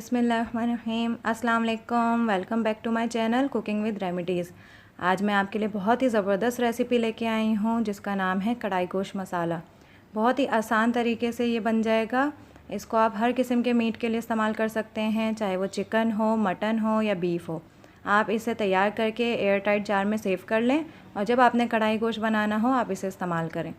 बिस्मिल्लाहिर्रहमानिर्रहीम। अस्सलाम वालेकुम। Welcome back to my channel cooking with remedies. आज मैं आपके लिए बहुत ही ज़बरदस्त रेसिपी लेके आई हूँ जिसका नाम है कढ़ाई गोश्त मसाला। बहुत ही आसान तरीके से ये बन जाएगा। इसको आप हर किस्म के मीट के लिए इस्तेमाल कर सकते हैं, चाहे वो चिकन हो, मटन हो या बीफ हो। आप इसे तैयार करके एयर टाइट जार में सेव कर लें और जब आपने कढ़ाई गोश्त बनाना हो आप इसे इस्तेमाल करें।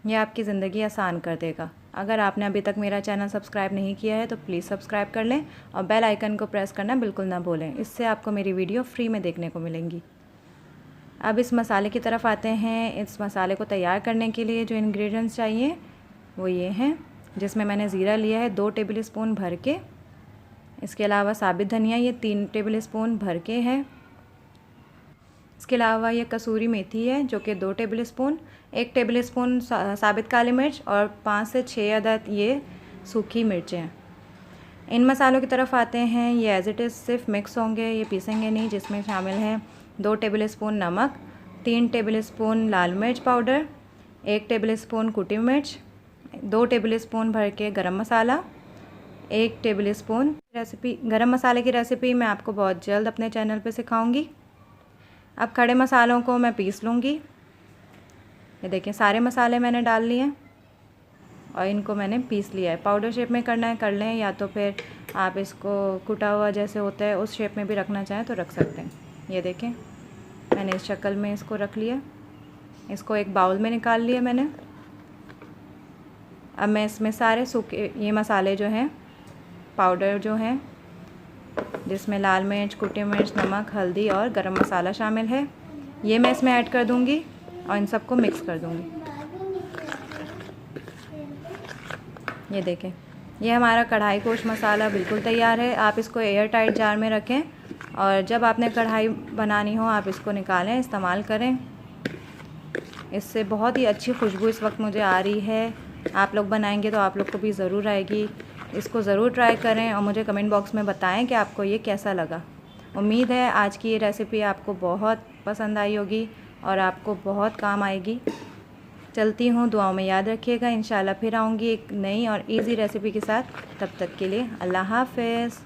यह आपकी ज़िंदगी आसान कर देगा। अगर आपने अभी तक मेरा चैनल सब्सक्राइब नहीं किया है तो प्लीज़ सब्सक्राइब कर लें और बेल आइकन को प्रेस करना बिल्कुल ना भूलें। इससे आपको मेरी वीडियो फ्री में देखने को मिलेंगी। अब इस मसाले की तरफ आते हैं। इस मसाले को तैयार करने के लिए जो इंग्रेडिएंट्स चाहिए वो ये हैं, जिसमें मैंने ज़ीरा लिया है 2 टेबल स्पून भर के। इसके अलावा साबित धनिया ये 3 टेबल स्पून भर के है। इसके अलावा ये कसूरी मेथी है जो कि 2 टेबल स्पून, 1 टेबल स्पून साबित काली मिर्च और 5 से 6 अदद ये सूखी मिर्चें हैं। इन मसालों की तरफ आते हैं। ये एज़ इट इज़ सिर्फ मिक्स होंगे, ये पीसेंगे नहीं। जिसमें शामिल हैं 2 टेबल स्पून नमक, 3 टेबल स्पून लाल मिर्च पाउडर, 1 टेबल स्पून कुटी मिर्च, 2 टेबल स्पून भर के गरम मसाला, 1 टेबल स्पून गरम मसाले की रेसिपी मैं आपको बहुत जल्द अपने चैनल पर सिखाऊँगी। अब खड़े मसालों को मैं पीस लूँगी। ये देखिए सारे मसाले मैंने डाल लिए हैं और इनको मैंने पीस लिया है। पाउडर शेप में करना है कर लें, या तो फिर आप इसको कुटा हुआ जैसे होता है उस शेप में भी रखना चाहें तो रख सकते हैं। ये देखें मैंने इस शक्ल में इसको रख लिया। इसको एक बाउल में निकाल लिया मैंने। अब मैं इसमें सारे सूखे ये मसाले जो हैं पाउडर जो हैं, जिसमें लाल मिर्च, कुटी मिर्च, नमक, हल्दी और गरम मसाला शामिल है, ये मैं इसमें ऐड कर दूंगी और इन सबको मिक्स कर दूंगी। ये देखें ये हमारा कढ़ाई गोश्त मसाला बिल्कुल तैयार है। आप इसको एयर टाइट जार में रखें और जब आपने कढ़ाई बनानी हो आप इसको निकालें, इस्तेमाल करें। इससे बहुत ही अच्छी खुशबू इस वक्त मुझे आ रही है। आप लोग बनाएंगे तो आप लोग को भी ज़रूर आएगी। इसको ज़रूर ट्राई करें और मुझे कमेंट बॉक्स में बताएं कि आपको ये कैसा लगा। उम्मीद है आज की ये रेसिपी आपको बहुत पसंद आई होगी और आपको बहुत काम आएगी। चलती हूँ, दुआओं में याद रखिएगा। इंशाल्लाह फिर आऊँगी एक नई और इजी रेसिपी के साथ। तब तक के लिए अल्लाह हाफ़िज़।